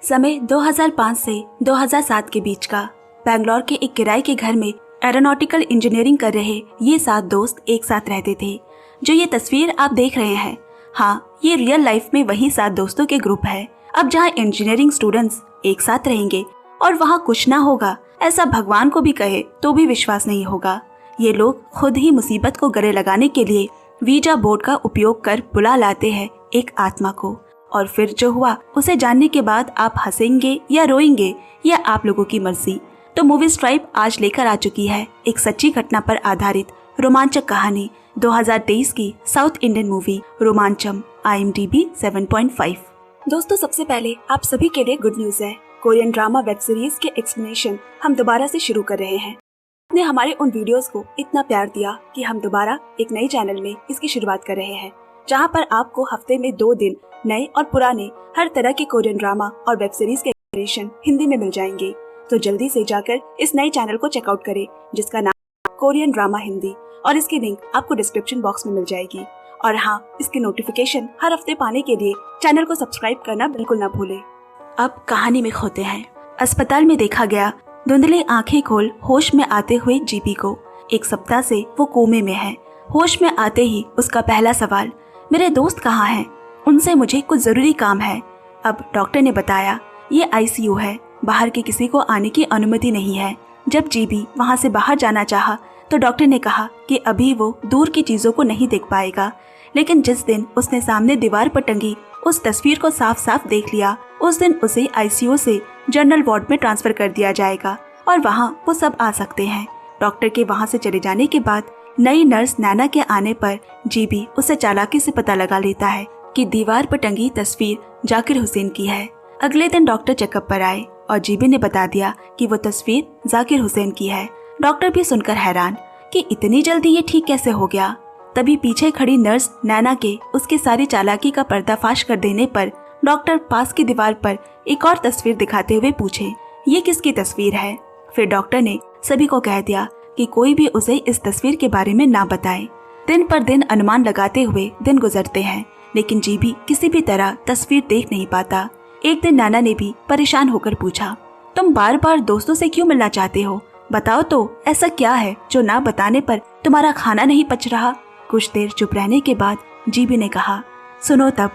समय 2005 से 2007 के बीच का। बैंगलोर के एक किराए के घर में एरोनॉटिकल इंजीनियरिंग कर रहे ये 7 दोस्त एक साथ रहते थे। जो ये तस्वीर आप देख रहे हैं, हाँ, ये रियल लाइफ में वही 7 दोस्तों के ग्रुप है। अब जहाँ इंजीनियरिंग स्टूडेंट्स एक साथ रहेंगे और वहाँ कुछ ना होगा, ऐसा भगवान को भी कहे तो भी विश्वास नहीं होगा। ये लोग खुद ही मुसीबत को गले लगाने के लिए वीजा बोर्ड का उपयोग कर बुला लाते हैं एक आत्मा को, और फिर जो हुआ उसे जानने के बाद आप हंसेंगे या रोएंगे, यह आप लोगों की मर्जी। तो मूवी स्ट्राइप आज लेकर आ चुकी है एक सच्ची घटना पर आधारित रोमांचक कहानी, 2023 की south Indian movie Romancham, IMDb 7.5। दोस्तों, सबसे पहले आप सभी के लिए गुड न्यूज है। कोरियन ड्रामा वेब सीरीज के एक्सप्लेनेशन हम दोबारा से शुरू कर रहे हैं। आपने हमारे उन वीडियोस को इतना प्यार दिया कि हम दोबारा एक नए चैनल में इसकी शुरुआत कर रहे हैं, जहां पर आपको हफ्ते में 2 दिन नए और पुराने हर तरह के कोरियन ड्रामा और वेब सीरीज के एक्सप्लेनेशन हिंदी में मिल जाएंगे। तो जल्दी से जाकर इस नए चैनल को चेकआउट करें, जिसका नाम कोरियन ड्रामा हिंदी, और इसकी लिंक आपको डिस्क्रिप्शन बॉक्स में मिल जाएगी। और हाँ, इसकी नोटिफिकेशन हर हफ्ते पाने के लिए चैनल को सब्सक्राइब करना बिल्कुल ना भूलें। अब कहानी में खोते हैं। अस्पताल में देखा गया धुंधली आंखें खोल होश में आते हुए जीबी को। 1 सप्ताह से वो कोमे में है। होश में आते ही उसका पहला सवाल, मेरे दोस्त कहाँ हैं? उनसे मुझे कुछ जरूरी काम है। अब डॉक्टर ने बताया ये ICU है, बाहर के किसी को आने की अनुमति नहीं है। जब जीबी वहाँ से बाहर जाना चाहा तो डॉक्टर ने कहा कि अभी वो दूर की चीजों को नहीं देख पाएगा, लेकिन जिस दिन उसने सामने दीवार पर टंगी उस तस्वीर को साफ साफ देख लिया, उस दिन उसे ICU से जनरल वार्ड में ट्रांसफर कर दिया जाएगा और वहाँ वो सब आ सकते हैं। डॉक्टर के वहाँ से चले जाने के बाद नई नर्स नैना के आने पर जीबी उसे चालाकी से पता लगा लेता है कि दीवार पर टंगी तस्वीर जाकिर हुसैन की है। अगले दिन डॉक्टर चेकअप पर आए और जीबी ने बता दिया कि वो तस्वीर जाकिर हुसैन की है। डॉक्टर भी सुनकर हैरान कि इतनी जल्दी ये ठीक कैसे हो गया। तभी पीछे खड़ी नर्स नैना के उसकी सारी चालाकी का पर्दाफाश कर देने पर डॉक्टर पास की दीवार पर एक और तस्वीर दिखाते हुए पूछे, ये किसकी तस्वीर है? फिर डॉक्टर ने सभी को कह दिया कि कोई भी उसे इस तस्वीर के बारे में ना बताए। दिन पर दिन अनुमान लगाते हुए दिन गुजरते हैं, लेकिन जीबी किसी भी तरह तस्वीर देख नहीं पाता। एक दिन नाना ने भी परेशान होकर पूछा, तुम बार बार दोस्तों से क्यों मिलना चाहते हो? बताओ तो ऐसा क्या है जो ना बताने पर तुम्हारा खाना नहीं पच रहा? कुछ देर चुप रहने के बाद जीबी ने कहा, सुनो तब,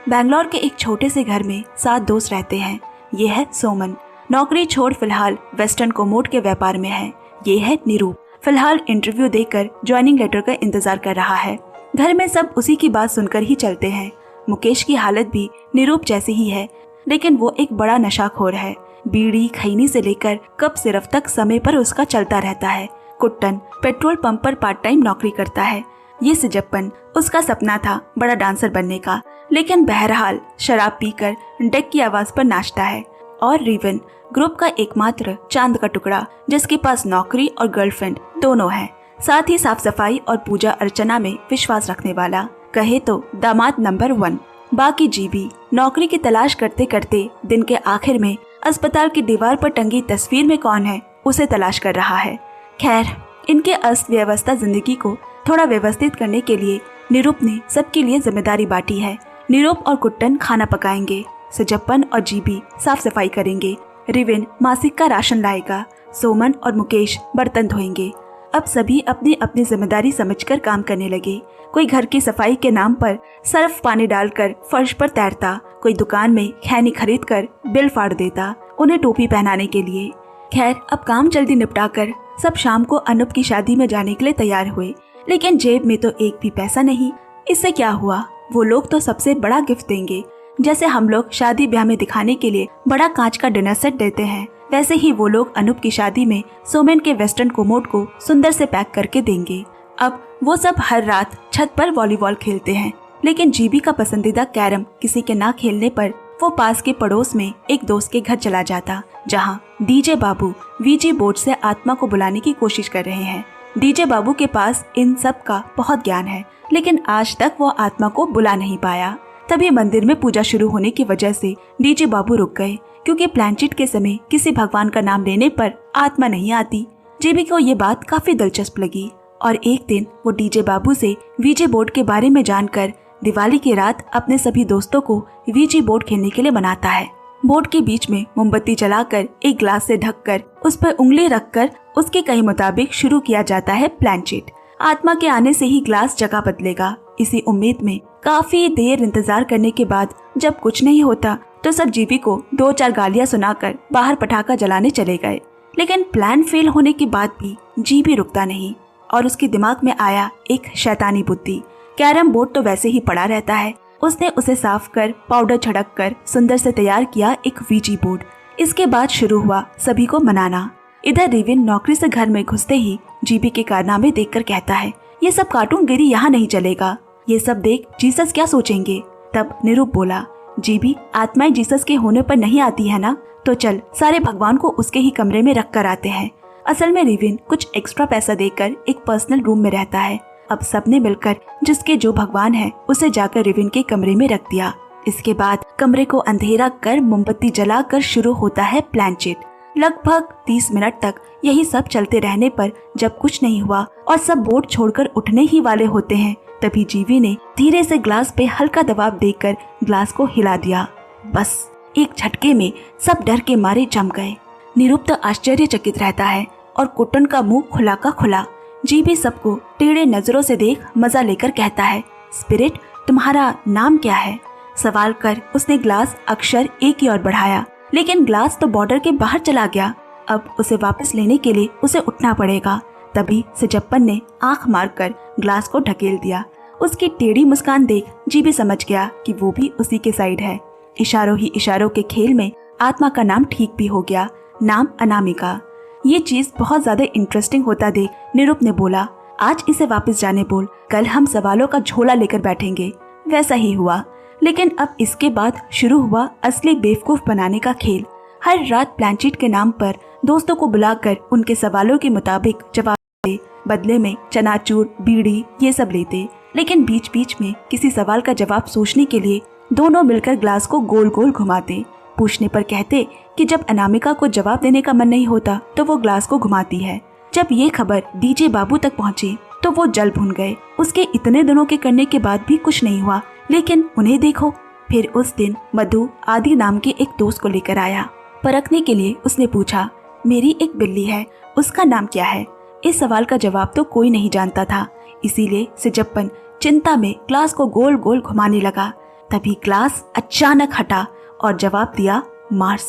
बैंगलोर के एक छोटे से घर में 7 दोस्त रहते हैं। ये है सोमन, नौकरी छोड़ फिलहाल वेस्टर्न कोमोड के व्यापार में है। ये है निरूप, फिलहाल इंटरव्यू देकर ज्वाइनिंग लेटर का इंतजार कर रहा है। घर में सब उसी की बात सुनकर ही चलते हैं। मुकेश की हालत भी निरूप जैसी ही है, लेकिन वो एक बड़ा नशाखोर है। बीड़ी खैनी से लेकर कप सिरफ तक समय पर उसका चलता रहता है। कुट्टन पेट्रोल पंप पर पार्ट टाइम नौकरी करता है। ये सिजप्पन, उसका सपना था बड़ा डांसर बनने का, लेकिन बहरहाल शराब पीकर डेक की आवाज पर नाचता है। और रिवन, ग्रुप का एकमात्र चांद का टुकड़ा, जिसके पास नौकरी और गर्लफ्रेंड दोनों हैं, साथ ही साफ सफाई और पूजा अर्चना में विश्वास रखने वाला, कहे तो दामाद नंबर 1। बाकी जीबी नौकरी की तलाश करते करते दिन के आखिर में अस्पताल की दीवार पर टंगी तस्वीर में कौन है उसे तलाश कर रहा है। खैर, इनके अस्त व्यवस्था जिंदगी को थोड़ा व्यवस्थित करने के लिए निरूप ने सबके लिए जिम्मेदारी बांटी है। निरूप और कुट्टन खाना पकाएंगे, सजप्पन और जीबी साफ सफाई करेंगे, रिविन मासिक का राशन लाएगा, सोमन और मुकेश बर्तन धोएंगे। अब सभी अपनी अपनी जिम्मेदारी समझकर काम करने लगे। कोई घर की सफाई के नाम पर सर्फ पानी डालकर फर्श पर तैरता, कोई दुकान में खैनी खरीद कर बिल फाड़ देता उन्हें टोपी पहनाने के लिए। खैर, अब काम जल्दी निपटाकर सब शाम को अनूप की शादी में जाने के लिए तैयार हुए, लेकिन जेब में तो एक भी पैसा नहीं। इससे क्या हुआ, वो लोग तो सबसे बड़ा गिफ्ट देंगे। जैसे हम लोग शादी ब्याह में दिखाने के लिए बड़ा कांच का डिनर सेट देते हैं, वैसे ही वो लोग अनूप की शादी में सोमेन के वेस्टर्न कोमोड को सुंदर से पैक करके देंगे। अब वो सब हर रात छत पर वॉलीबॉल खेलते हैं, लेकिन जीबी का पसंदीदा कैरम किसी के ना खेलने पर वो पास के पड़ोस में एक दोस्त के घर चला जाता, जहाँ डीजे बाबू वीजी बोर्ड से आत्मा को बुलाने की कोशिश कर रहे हैं। डीजे बाबू के पास इन सब का बहुत ज्ञान है, लेकिन आज तक वो आत्मा को बुला नहीं पाया। तभी मंदिर में पूजा शुरू होने की वजह से डीजे बाबू रुक गए, क्योंकि प्लानचिट के समय किसी भगवान का नाम लेने पर आत्मा नहीं आती। जीबी को ये बात काफी दिलचस्प लगी और एक दिन वो डीजे बाबू से वीजे बोर्ड के बारे में जानकर दिवाली की रात अपने सभी दोस्तों को वीजी बोर्ड खेलने के लिए मनाता है। बोर्ड के बीच में मोमबत्ती जलाकर एक ग्लास से ढककर उस पर उंगली रखकर उसके कहे मुताबिक शुरू किया जाता है प्लानचेट। आत्मा के आने से ही ग्लास जगह बदलेगा। इसी उम्मीद में काफी देर इंतजार करने के बाद जब कुछ नहीं होता तो सब जीबी को 2-4 गालियां सुनाकर बाहर पटाखा जलाने चले गए। लेकिन प्लान फेल होने के बाद भी जीबी रुकता नहीं और उसके दिमाग में आया एक शैतानी बुद्धि। कैरम बोर्ड तो वैसे ही पड़ा रहता है, उसने उसे साफ कर पाउडर छिड़क कर सुंदर से तैयार किया एक वीजी बोर्ड। इसके बाद शुरू हुआ सभी को मनाना। इधर रिविन नौकरी से घर में घुसते ही जीबी के कारनामे देखकर कहता है, ये सब कार्टूनगिरी यहाँ नहीं चलेगा, ये सब देख जीसस क्या सोचेंगे। तब निरुप बोला, जीबी आत्माएं जीसस के होने पर नहीं आती है ना, तो चल सारे भगवान को उसके ही कमरे में रख कर आते हैं। असल में रिविन कुछ एक्स्ट्रा पैसा देकर एक पर्सनल रूम में रहता है। अब सबने मिलकर जिसके जो भगवान है उसे जाकर रिविन के कमरे में रख दिया। इसके बाद कमरे को अंधेरा कर मोमबत्ती जलाकर शुरू होता है प्लानचेट। लगभग 30 मिनट तक यही सब चलते रहने पर जब कुछ नहीं हुआ और सब बोर्ड छोड़कर उठने ही वाले होते हैं, तभी जीवी ने धीरे से ग्लास पे हल्का दबाव देकर ग्लास को हिला दिया। बस एक झटके में सब डर के मारे जम गए। निरुप तो आश्चर्यचकित रहता है और कुटन का मुंह खुला का खुला। जीवी सबको टेढ़े नजरों से देख मजा लेकर कहता है, स्पिरिट तुम्हारा नाम क्या है? सवाल कर उसने ग्लास अक्षर ए की ओर बढ़ाया, लेकिन ग्लास तो बॉर्डर के बाहर चला गया। अब उसे वापस लेने के लिए उसे उठना पड़ेगा। तभी सिजप्पन ने आंख मारकर ग्लास को ढकेल दिया। उसकी टेढ़ी मुस्कान देख जीवी समझ गया कि वो भी उसी के साइड है। इशारों ही इशारों के खेल में आत्मा का नाम ठीक भी हो गया, नाम अनामिका। ये चीज बहुत ज्यादा इंटरेस्टिंग होता देख निरुप ने बोला, आज इसे वापस जाने बोल, कल हम सवालों का झोला लेकर बैठेंगे। वैसा ही हुआ, लेकिन अब इसके बाद शुरू हुआ असली बेवकूफ बनाने का खेल। हर रात प्लानचेट के नाम पर दोस्तों को बुलाकर उनके सवालों के मुताबिक जवाब दे, बदले में चनाचूर बीड़ी ये सब लेते। लेकिन बीच बीच में किसी सवाल का जवाब सोचने के लिए दोनों मिलकर ग्लास को गोल गोल घुमाते। पूछने पर कहते कि जब अनामिका को जवाब देने का मन नहीं होता तो वो ग्लास को घुमाती है। जब ये खबर डीजे बाबू तक पहुंची तो वो जल भुन गए। उसके इतने दिनों के करने के बाद भी कुछ नहीं हुआ, लेकिन उन्हें देखो। फिर उस दिन मधु आदि नाम के एक दोस्त को लेकर आया। परखने के लिए उसने पूछा, मेरी एक बिल्ली है, उसका नाम क्या है? इस सवाल का जवाब तो कोई नहीं जानता था, इसीलिए सिजप्पन चिंता में ग्लास को गोल गोल घुमाने लगा। तभी ग्लास अचानक हटा और जवाब दिया, मार्स।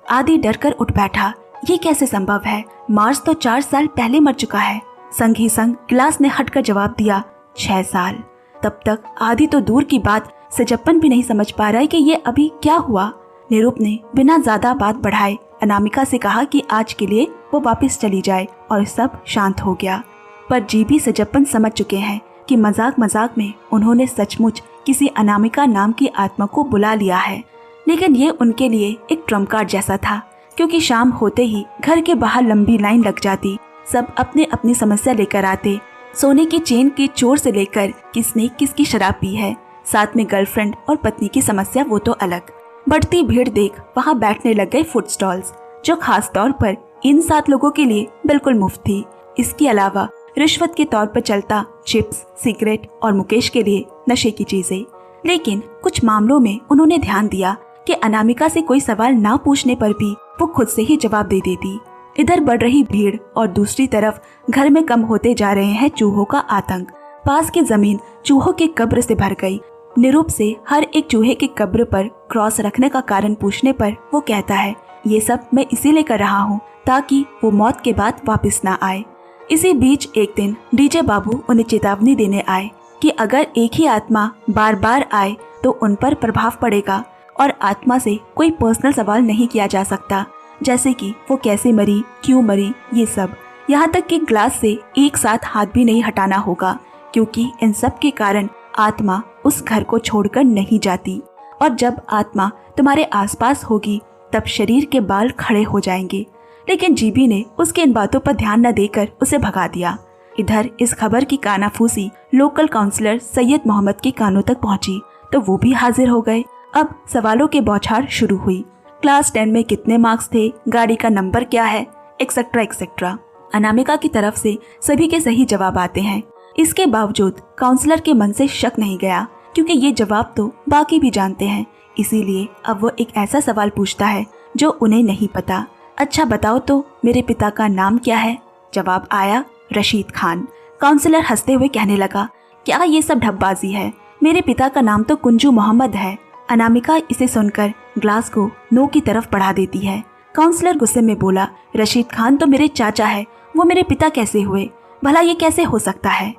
आदि डरकर उठ बैठा। ये कैसे संभव है? मार्स तो 4 साल पहले मर चुका है। संग ही संग ग्लास ने हटकर जवाब दिया, 6 साल। तब तक आदि तो दूर की बात सिजप्पन भी नहीं समझ पा रहा है कि ये अभी क्या हुआ। निरुप ने बिना ज्यादा बात बढ़ाए अनामिका से कहा कि आज के लिए वो वापस चली जाए और सब शांत हो गया। पर जीबी सिजप्पन समझ चुके हैं कि मजाक मजाक में उन्होंने सचमुच किसी अनामिका नाम की आत्मा को बुला लिया है। लेकिन ये उनके लिए एक ट्रम्प कार्ड जैसा था, क्योंकि शाम होते ही घर के बाहर लंबी लाइन लग जाती। सब अपने अपनी समस्या लेकर आते। सोने की चेन के चोर से लेकर किसने किसकी शराब पी है, साथ में गर्लफ्रेंड और पत्नी की समस्या वो तो अलग। बढ़ती भीड़ देख वहाँ बैठने लग गए फूड स्टॉल्स, जो खास तौर पर इन 7 लोगों के लिए बिल्कुल मुफ्त थी। इसके अलावा रिश्वत के तौर पर चलता चिप्स, सिगरेट और मुकेश के लिए नशे की चीजें। लेकिन कुछ मामलों में उन्होंने ध्यान दिया कि अनामिका से कोई सवाल ना पूछने पर भी वो खुद से ही जवाब दे देती। इधर बढ़ रही भीड़ और दूसरी तरफ घर में कम होते जा रहे हैं चूहों का आतंक। पास की जमीन चूहों के कब्र से भर गई। निरुप से हर एक चूहे के कब्र पर क्रॉस रखने का कारण पूछने पर वो कहता है, ये सब मैं इसीलिए कर रहा हूँ ताकि वो मौत के बाद वापस ना आए। इसी बीच एक दिन डीजे बाबू उन्हें चेतावनी देने आए कि अगर एक ही आत्मा बार बार आए तो उन पर प्रभाव पड़ेगा और आत्मा से कोई पर्सनल सवाल नहीं किया जा सकता, जैसे कि वो कैसे मरी, क्यों मरी, ये सब। यहाँ तक कि ग्लास से एक साथ हाथ भी नहीं हटाना होगा, क्योंकि इन सब के कारण आत्मा उस घर को छोड़कर नहीं जाती। और जब आत्मा तुम्हारे आसपास होगी तब शरीर के बाल खड़े हो जाएंगे। लेकिन जीबी ने उसके इन बातों पर ध्यान न देकर उसे भगा दिया। इधर इस खबर की कानाफूसी लोकल काउंसलर सैयद मोहम्मद के कानों तक पहुंची तो वो भी हाजिर हो गए। अब सवालों के बौछार शुरू हुई। क्लास 10 में कितने मार्क्स थे, गाड़ी का नंबर क्या है, एक्सेट्रा एक्सेट्रा। अनामिका की तरफ से सभी के सही जवाब आते हैं। इसके बावजूद काउंसलर के मन से शक नहीं गया, क्योंकि ये जवाब तो बाकी भी जानते हैं। इसीलिए अब वो एक ऐसा सवाल पूछता है जो उन्हें नहीं पता। अच्छा बताओ तो मेरे पिता का नाम क्या है? जवाब आया रशीद खान। काउंसलर हंसते हुए कहने लगा, क्या ये सब ढपबाजी है? मेरे पिता का नाम तो कुंजू मोहम्मद है। अनामिका इसे सुनकर ग्लास को नो की तरफ बढ़ा देती है। काउंसलर गुस्से में बोला, रशीद खान तो मेरे चाचा है, वो मेरे पिता कैसे हुए? भला ये कैसे हो सकता है?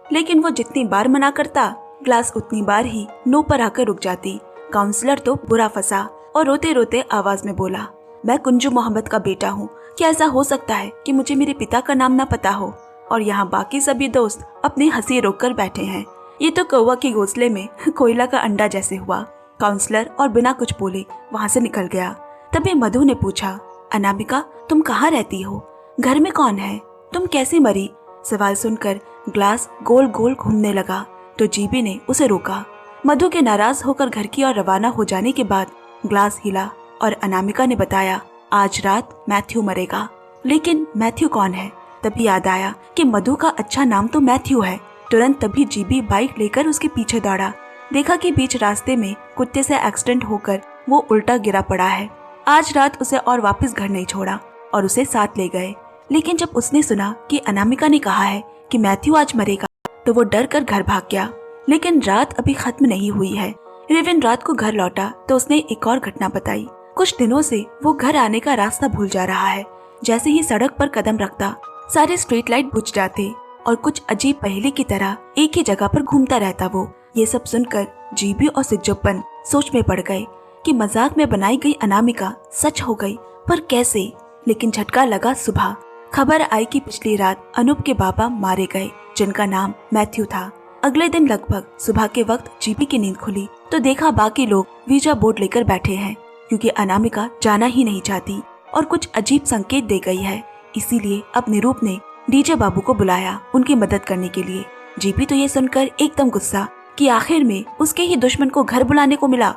लेकिन वो जितनी बार मना करता, ग्लास उतनी बार ही नो पर आकर रुक जाती। काउंसलर तो बुरा फंसा और रोते रोते आवाज में बोला, मैं कुंजू मोहम्मद का बेटा हूँ। क्या ऐसा हो सकता है कि मुझे मेरे पिता का नाम ना पता हो? और यहाँ बाकी सभी दोस्त अपनी हंसी रोककर बैठे हैं। ये तो कौवा के घोंसले में कोयला का अंडा जैसे हुआ। काउंसलर और बिना कुछ बोले वहाँ से निकल गया। तभी मधु ने पूछा, अनामिका तुम कहाँ रहती हो? घर में कौन है? तुम कैसे मरी? सवाल सुनकर ग्लास गोल गोल घूमने लगा तो जीबी ने उसे रोका। मधु के नाराज होकर घर की ओर रवाना हो जाने के बाद ग्लास हिला और अनामिका ने बताया, आज रात मैथ्यू मरेगा। लेकिन मैथ्यू कौन है? तभी याद आया कि मधु का अच्छा नाम तो मैथ्यू है। तुरंत तभी जीबी बाइक लेकर उसके पीछे दौड़ा। देखा कि बीच रास्ते में कुत्ते से एक्सीडेंट होकर वो उल्टा गिरा पड़ा है। आज रात उसे और वापस घर नहीं छोड़ा और उसे साथ ले गए। लेकिन जब उसने सुना कि अनामिका ने कहा है कि मैथ्यू आज मरेगा तो वो डर कर घर भाग गया। लेकिन रात अभी खत्म नहीं हुई है। रेवन रात को घर लौटा तो उसने एक और घटना बताई। कुछ दिनों से वो घर आने का रास्ता भूल जा रहा है। जैसे ही सड़क पर कदम रखता सारे स्ट्रीट लाइट बुझ जाते और कुछ अजीब पहेली की तरह एक ही जगह पर घूमता रहता वो। ये सब सुनकर जीबी और सिज्जोपन सोच में पड़ गए कि मजाक में बनाई गई अनामिका सच हो गई, पर कैसे? लेकिन झटका लगा सुबह। खबर आई कि पिछली रात अनूप के बाबा मारे गए, जिनका नाम मैथ्यू था। अगले दिन लगभग सुबह के वक्त जीबी की नींद खुली तो देखा बाकी लोग वीजा बोर्ड लेकर बैठे हैं, क्योंकि अनामिका जाना ही नहीं चाहती और कुछ अजीब संकेत दे गई है। इसीलिए अब निरूप ने डीजे बाबू को बुलाया उनकी मदद करने के लिए। जीबी तो ये सुनकर एकदम गुस्सा कि आखिर में उसके ही दुश्मन को घर बुलाने को मिला।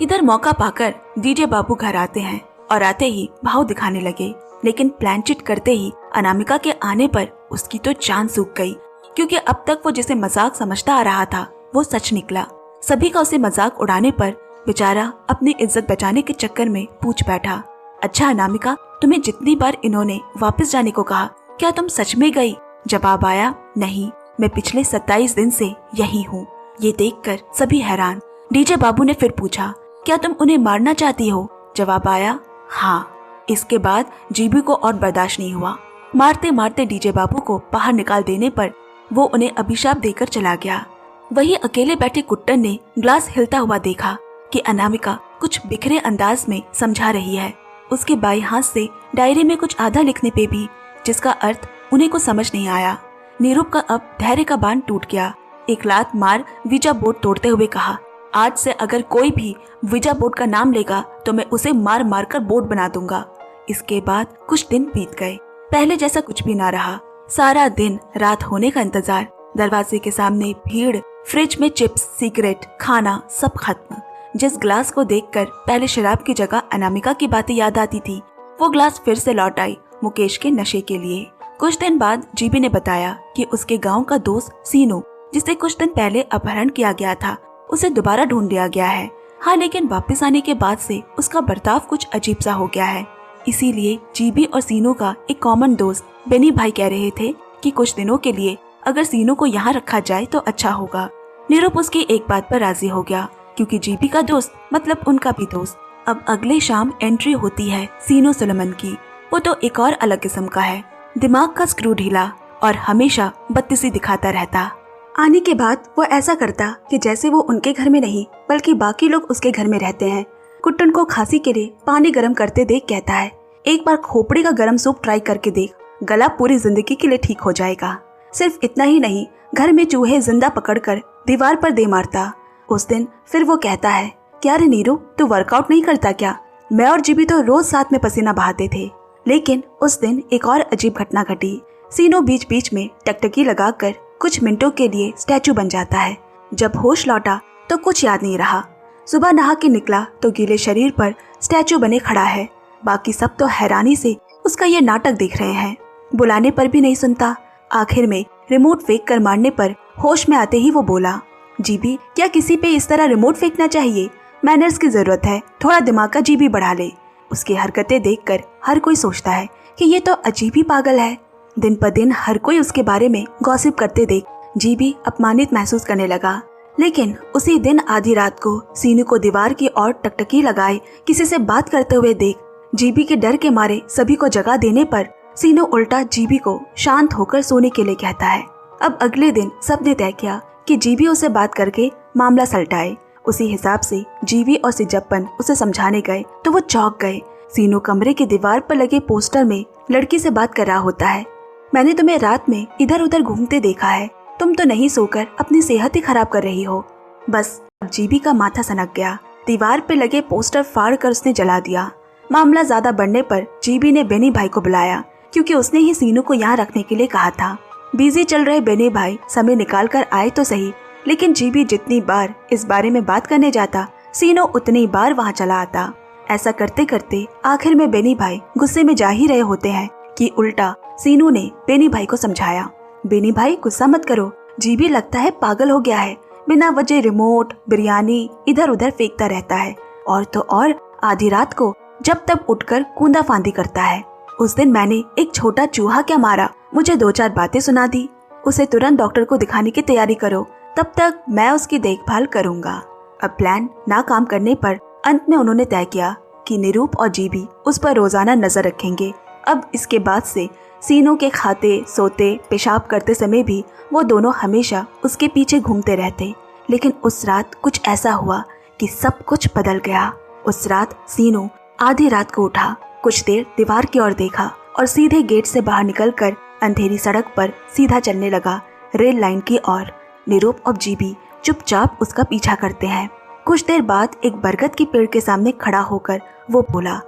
इधर मौका पाकर डीजे बाबू घर आते हैं और आते ही भाव दिखाने लगे। लेकिन प्लान चिट करते ही अनामिका के आने पर उसकी तो जान सूख गई, क्योंकि अब तक वो जिसे मजाक समझता आ रहा था वो सच निकला। सभी का उसे मजाक उड़ाने पर बेचारा अपनी इज्जत बचाने के चक्कर में पूछ बैठा, अच्छा अनामिका, तुम्हें जितनी बार इन्होंने वापस जाने को कहा, क्या तुम सच में गई? जवाब आया, नहीं, मैं पिछले 27 दिन से यही हूँ। ये देखकर सभी हैरान। डीजे बाबू ने फिर पूछा, क्या तुम उन्हें मारना चाहती हो? जवाब आया, हाँ। इसके बाद जीबी को और बर्दाश्त नहीं हुआ। मारते मारते डीजे बाबू को बाहर निकाल देने पर वो उन्हें अभिशाप देकर चला गया। वही अकेले बैठे कुट्टन ने ग्लास हिलता हुआ देखा कि अनामिका कुछ बिखरे अंदाज में समझा रही है। उसके बाएं हाथ से डायरी में कुछ आधा लिखने पे भी जिसका अर्थ उन्हें को समझ नहीं आया। नीरूप का अब धैर्य का बांध टूट गया। एक लात मार वीजा बोर्ड तोड़ते हुए कहा, आज से अगर कोई भी वीजा बोर्ड का नाम लेगा तो मैं उसे मार मार कर बोर्ड बना दूंगा। इसके बाद कुछ दिन बीत गए। पहले जैसा कुछ भी ना रहा। सारा दिन रात होने का इंतजार। दरवाजे के सामने भीड़, फ्रिज में चिप्स, सिगरेट, खाना सब खत्म। जिस ग्लास को देखकर पहले शराब की जगह अनामिका की बातें याद आती थी, वो ग्लास फिर से लौट आई मुकेश के नशे के लिए। कुछ दिन बाद जीबी ने बताया कि उसके गांव का दोस्त सीनू, जिसे कुछ दिन पहले अपहरण किया गया था, उसे दोबारा ढूंढ लिया गया है। हाँ, लेकिन वापस आने के बाद से उसका बर्ताव कुछ अजीब सा हो गया है। इसीलिए जीबी और सीनू का एक कॉमन दोस्त बेनी भाई कह रहे थे कि कुछ दिनों के लिए अगर सीनू को यहाँ रखा जाए तो अच्छा होगा। नीरूप उसकी एक बात पर राजी हो गया, क्योंकि जीबी का दोस्त मतलब उनका भी दोस्त। अब अगले शाम एंट्री होती है सीनू सुलेमान की। वो तो एक और अलग किस्म का है, दिमाग का स्क्रू ढीला और हमेशा बत्तीसी दिखाता रहता। आने के बाद वो ऐसा करता कि जैसे वो उनके घर में नहीं बल्कि बाकी लोग उसके घर में रहते हैं। कुट्टन को खांसी के लिए पानी गर्म करते देख कहता है, एक बार खोपड़ी का गर्म सूप ट्राई करके देख, गला पूरी जिंदगी के लिए ठीक हो जाएगा। सिर्फ इतना ही नहीं, घर में चूहे जिंदा पकड़कर दीवार पर दे मारता। उस दिन फिर वो कहता है, क्या रे नीरू, तू वर्कआउट नहीं करता क्या? मैं और जीबी तो रोज साथ में पसीना बहाते थे। लेकिन उस दिन एक और अजीब घटना घटी। सीनू बीच बीच में टकटकी लगाकर कुछ मिनटों के लिए स्टैचू बन जाता है। जब होश लौटा तो कुछ याद नहीं रहा। सुबह नहा के निकला तो गीले शरीर पर स्टैचू बने खड़ा है। बाकी सब तो हैरानी से उसका ये नाटक देख रहे हैं। बुलाने पर भी नहीं सुनता। आखिर में रिमोट फेंक कर मारने पर होश में आते ही वो बोला, जीबी, क्या किसी पे इस तरह रिमोट फेंकना चाहिए? मैनर्स की जरूरत है, थोड़ा दिमाग का जी भी बढ़ा ले। उसकी हरकतें देखकर हर कोई सोचता है कि ये तो अजीब ही पागल है। दिन पर दिन हर कोई उसके बारे में गॉसिप करते देख जी भी अपमानित महसूस करने लगा। लेकिन उसी दिन आधी रात को सीनू को दीवार की ओर टकटकी लगाए किसी से बात करते हुए देख जीबी के डर के मारे सभी को जगा देने पर सीनू उल्टा जीबी को शांत होकर सोने के लिए कहता है। अब अगले दिन सबने तय किया कि जीबी उसे बात करके मामला सलटाए। उसी हिसाब से जीबी और सिजप्पन उसे समझाने गए तो वो चौंक गए। सीनू कमरे की दीवार पर लगे पोस्टर में लड़की से बात कर रहा होता है। मैंने तुम्हें रात में इधर उधर घूमते देखा है, तुम तो नहीं सोकर अपनी सेहत ही खराब कर रही हो। बस अब जीबी का माथा सनक गया। दीवार पे लगे पोस्टर फाड़ कर उसने जला दिया। मामला ज्यादा बढ़ने पर जीबी ने बेनी भाई को बुलाया, क्योंकि उसने ही सीनू को यहाँ रखने के लिए कहा था। बिजी चल रहे बेनी भाई समय निकाल कर आए तो सही, लेकिन जीबी जितनी बार इस बारे में बात करने जाता, सीनू उतनी बार वहाँ चला आता। ऐसा करते करते आखिर में बेनी भाई गुस्से में जा ही रहे होते हैं कि उल्टा सीनू ने बेनी भाई को समझाया, बेनी भाई गुस्सा मत करो, जीबी लगता है पागल हो गया है, बिना वजह रिमोट बिरयानी इधर उधर फेंकता रहता है, और तो और आधी रात को जब तब उठकर कूंदा फांदी करता है। उस दिन मैंने एक छोटा चूहा क्या मारा, मुझे 2-4 बातें सुना दी। उसे तुरंत डॉक्टर को दिखाने की तैयारी करो, तब तक मैं उसकी देखभाल करूंगा। अब प्लान नाकाम करने पर अंत में उन्होंने तय किया कि निरूप और जीबी उस पर रोजाना नजर रखेंगे। अब इसके बाद से सीनू के खाते सोते पेशाब करते समय भी वो दोनों हमेशा उसके पीछे घूमते रहते। लेकिन उस रात कुछ ऐसा हुआ कि सब कुछ बदल गया। उस रात सीनू आधी रात को उठा, कुछ देर दीवार की ओर देखा और सीधे गेट से बाहर निकलकर अंधेरी सड़क पर सीधा चलने लगा रेल लाइन की ओर। निरूप और जीबी चुपचाप उसका पीछा करते हैं। कुछ देर बाद एक बरगद के पेड़ के सामने खड़ा होकर वो बोला,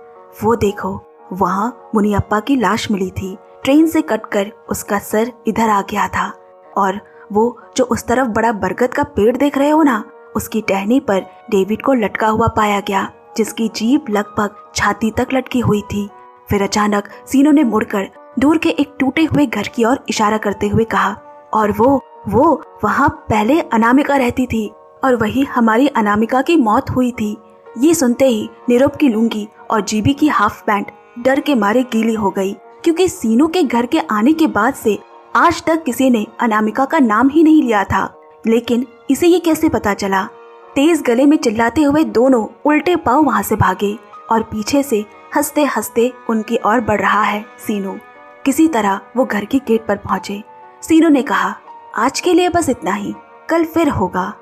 वो देखो, वहाँ मुनियप्पा की लाश मिली थी। ट्रेन से कटकर उसका सर इधर आ गया था, और वो जो उस तरफ बड़ा बरगद का पेड़ देख रहे हो ना, उसकी टहनी पर डेविड को लटका हुआ पाया गया, जिसकी जीभ लगभग छाती तक लटकी हुई थी। फिर अचानक सीनू ने मुड़कर दूर के एक टूटे हुए घर की ओर इशारा करते हुए कहा, और वो वहाँ पहले अनामिका रहती थी, और वही हमारी अनामिका की मौत हुई थी। ये सुनते ही निरूप की लुंगी और जीबी की हाफ पैंट डर के मारे गीली हो गई, क्योंकि सीनू के घर के आने के बाद से आज तक किसी ने अनामिका का नाम ही नहीं लिया था। लेकिन इसे ये कैसे पता चला? तेज गले में चिल्लाते हुए दोनों उल्टे पांव वहां से भागे, और पीछे से हंसते हंसते उनकी ओर बढ़ रहा है सीनू। किसी तरह वो घर के गेट पर पहुंचे। सीनू ने कहा, आज के लिए बस इतना ही, कल फिर होगा।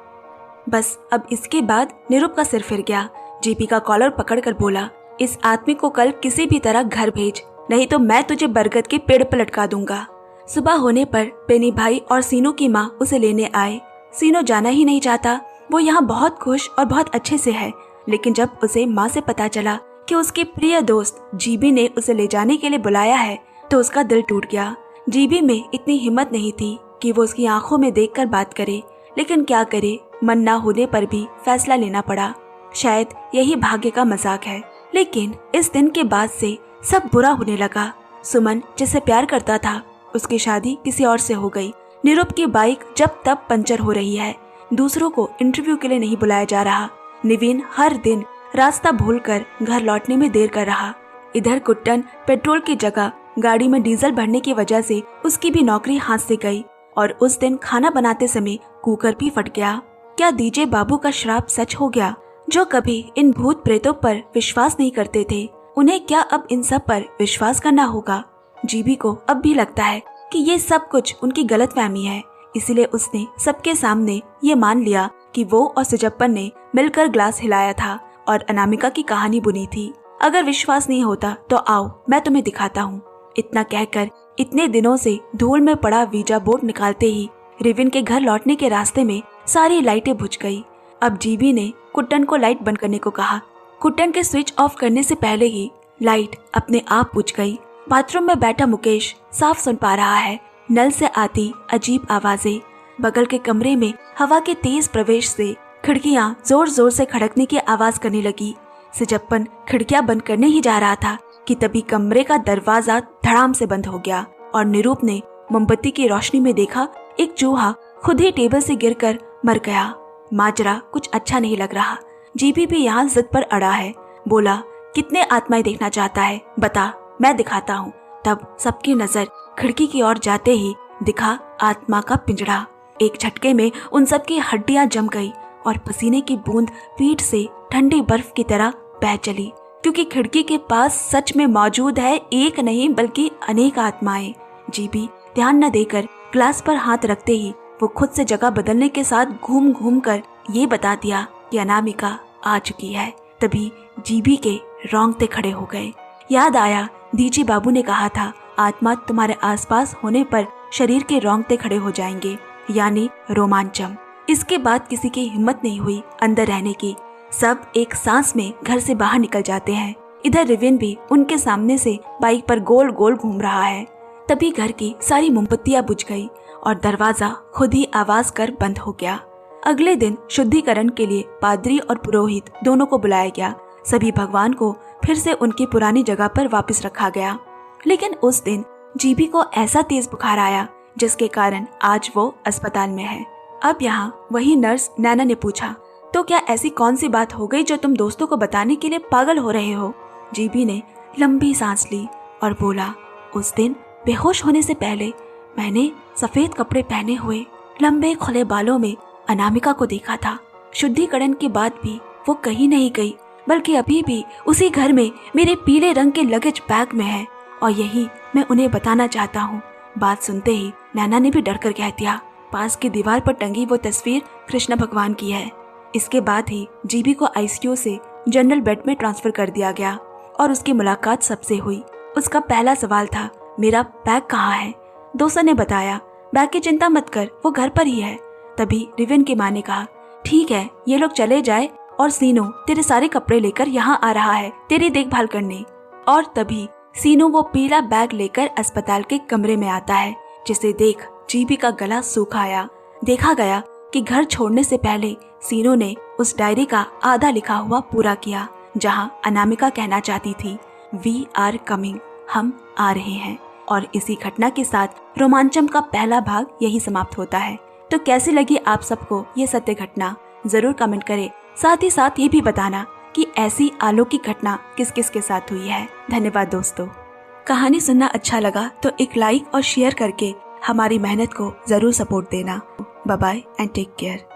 बस अब इसके बाद निरूप का सिर फिर गया। जीबी का कॉलर पकड़कर बोला, इस आदमी को कल किसी भी तरह घर भेज, नहीं तो मैं तुझे बरगद के पेड़ पर लटका दूंगा। सुबह होने पर बेनी भाई और सीनू की माँ उसे लेने आए। सीनू जाना ही नहीं चाहता, वो यहाँ बहुत खुश और बहुत अच्छे से है। लेकिन जब उसे माँ से पता चला कि उसके प्रिय दोस्त जीबी ने उसे ले जाने के लिए बुलाया है, तो उसका दिल टूट गया। जीबी में इतनी हिम्मत नहीं थी कि वो उसकी आंखों में देखकर बात करे, लेकिन क्या करे, मन ना होने पर भी फैसला लेना पड़ा। शायद यही भाग्य का मजाक है। लेकिन इस दिन के बाद से सब बुरा होने लगा। सुमन जिसे प्यार करता था, उसकी शादी किसी और से हो गई। निरूप की बाइक जब तब पंचर हो रही है। दूसरों को इंटरव्यू के लिए नहीं बुलाया जा रहा। निवीन हर दिन रास्ता भूलकर घर लौटने में देर कर रहा। इधर कुट्टन पेट्रोल की जगह गाड़ी में डीजल भरने की वजह से उसकी भी नौकरी हाथ से गई, और उस दिन खाना बनाते समय कुकर भी फट गया। क्या डीजे बाबू का श्राप सच हो गया? जो कभी इन भूत प्रेतों पर विश्वास नहीं करते थे, उन्हें क्या अब इन सब पर विश्वास करना होगा? जीबी को अब भी लगता है कि ये सब कुछ उनकी गलतफहमी है, इसलिए उसने सबके सामने ये मान लिया कि वो और सिजप्पन ने मिलकर ग्लास हिलाया था और अनामिका की कहानी बुनी थी। अगर विश्वास नहीं होता तो आओ मैं तुम्हें दिखाता हूँ। इतना कहकर इतने दिनों से धूल में पड़ा वीजा बोर्ड निकालते ही रिविन के घर लौटने के रास्ते में सारी लाइटें बुझ गई। अब जीबी ने कुट्टन को लाइट बंद करने को कहा। कुट्टन के स्विच ऑफ करने से पहले ही लाइट अपने आप बुझ गई। बाथरूम में बैठा मुकेश साफ सुन पा रहा है नल से आती अजीब आवाजें। बगल के कमरे में हवा के तेज प्रवेश से खिड़कियां जोर जोर से खड़कने की आवाज करने लगी। सिजप्पन खिड़कियां बंद करने ही जा रहा था कि तभी कमरे का दरवाजा धड़ाम से बंद हो गया और निरूप ने मोमबत्ती की रोशनी में देखा एक चूहा खुद ही टेबल से गिरकर मर गया। माजरा कुछ अच्छा नहीं लग रहा। जीबी भी यहाँ जिद पर अड़ा है। बोला, कितने आत्माएं देखना चाहता है, बता, मैं दिखाता हूँ। तब सबकी नजर खिड़की की ओर जाते ही दिखा आत्मा का पिंजड़ा। एक झटके में उन सबकी हड्डियां जम गई और पसीने की बूंद पीठ से ठंडी बर्फ की तरह बह चली, क्योंकि खिड़की के पास सच में मौजूद है एक नहीं बल्कि अनेक आत्माएं। जीबी ध्यान न देकर ग्लास पर हाथ रखते ही वो खुद से जगह बदलने के साथ घूम घूम कर ये बता दिया कि अनामिका आ चुकी है। तभी जीबी के रोंगटे खड़े हो गए। याद आया डीजी बाबू ने कहा था, आत्मा तुम्हारे आसपास होने पर शरीर के रोंगटे खड़े हो जाएंगे, यानी रोमांचम। इसके बाद किसी की हिम्मत नहीं हुई अंदर रहने की। सब एक सांस में घर से बाहर निकल जाते हैं। इधर रिविन भी उनके सामने से बाइक पर गोल गोल घूम रहा है। तभी घर की सारी मोमबत्तियां बुझ गई और दरवाजा खुद ही आवाज कर बंद हो गया। अगले दिन शुद्धिकरण के लिए पादरी और पुरोहित दोनों को बुलाया गया। सभी भगवान को फिर से उनकी पुरानी जगह पर वापस रखा गया। लेकिन उस दिन जीबी को ऐसा तेज बुखार आया जिसके कारण आज वो अस्पताल में है। अब यहाँ वही नर्स नैना ने पूछा, तो क्या ऐसी कौन सी बात हो गई जो तुम दोस्तों को बताने के लिए पागल हो रहे हो? जीबी ने लंबी सांस ली और बोला, उस दिन बेहोश होने से पहले मैंने सफेद कपड़े पहने हुए लंबे खुले बालों में अनामिका को देखा था। शुद्धिकरण के बाद भी वो कहीं नहीं गई, बल्कि अभी भी उसी घर में मेरे पीले रंग के लगेज बैग में है और यही मैं उन्हें बताना चाहता हूँ। बात सुनते ही नैना ने भी डरकर कह दिया, पास की दीवार पर टंगी वो तस्वीर कृष्ण भगवान की है। इसके बाद ही जीबी को आईसीयू से जनरल बेड में ट्रांसफर कर दिया गया और उसकी मुलाकात सबसे हुई। उसका पहला सवाल था, मेरा बैग कहाँ है? दोस्तों ने बताया, बैग की चिंता मत कर, वो घर पर ही है। तभी रिविन की माँ ने कहा, ठीक है, ये लोग चले जाए और सीनो तेरे सारे कपड़े लेकर यहाँ आ रहा है तेरी देखभाल करने। और तभी सीनो वो पीला बैग लेकर अस्पताल के कमरे में आता है, जिसे देख जीबी का गला सूख आया। देखा गया कि घर छोड़ने से पहले सीनो ने उस डायरी का आधा लिखा हुआ पूरा किया, जहां अनामिका कहना चाहती थी, वी आर कमिंग, हम आ रहे हैं। और इसी घटना के साथ रोमांचम का पहला भाग यही समाप्त होता है। तो कैसी लगी आप सबको ये सत्य घटना? जरूर कमेंट करें। साथ ही साथ ये भी बताना कि ऐसी अलौकिक घटना किस किस के साथ हुई है। धन्यवाद दोस्तों। कहानी सुनना अच्छा लगा तो एक लाइक और शेयर करके हमारी मेहनत को जरूर सपोर्ट देना। Bye bye and take care.